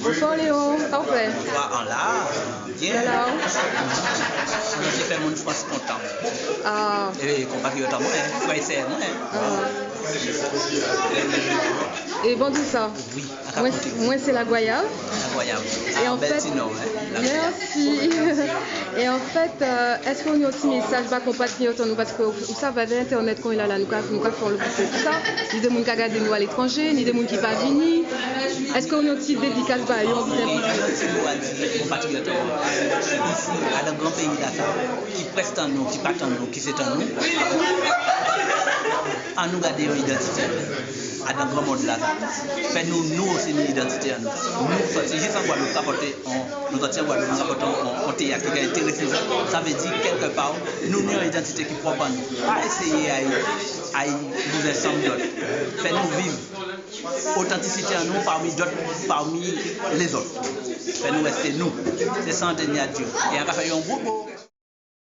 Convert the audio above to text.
Bonsoir Léon, parfait. Bonsoir en là, bien. Alors J'ai fait mon France content. Ah. Et compatriotes moi, frère et sœur moi. Et bon tout ça. Oui. Moi c'est la Goyave. La Goyave. Et en fait, merci. Et en fait, est-ce qu'on a aussi un message pour compatriotes nous parce que vous savez l'internet quand il est là, nous faire le plus tout ça. Ni des gens qui regardent nous à l'étranger, ni des gens qui ne pas venir. Est-ce qu'on a aussi dédicace par eux? Compatriotes ici, à le grand pays d'Afrique, qui prestent en nous, qui partent en nous, qui c'est en nous. À nous garder une identité à dans le grand monde là. Fais-nous aussi une identité à nous. Nous sortir juste en Guadeloupe, rapporter nous sortir en Guadeloupe, nous rapportons en théâtre qui est intéressé. Ça veut dire quelque part, nous avons une identité qui est propre à nous. Pas essayer à nous ensemble d'autres. Fais-nous vivre authenticité à nous parmi les autres. Fais-nous rester nous. C'est ça, à Dieu. Et on va faire un beau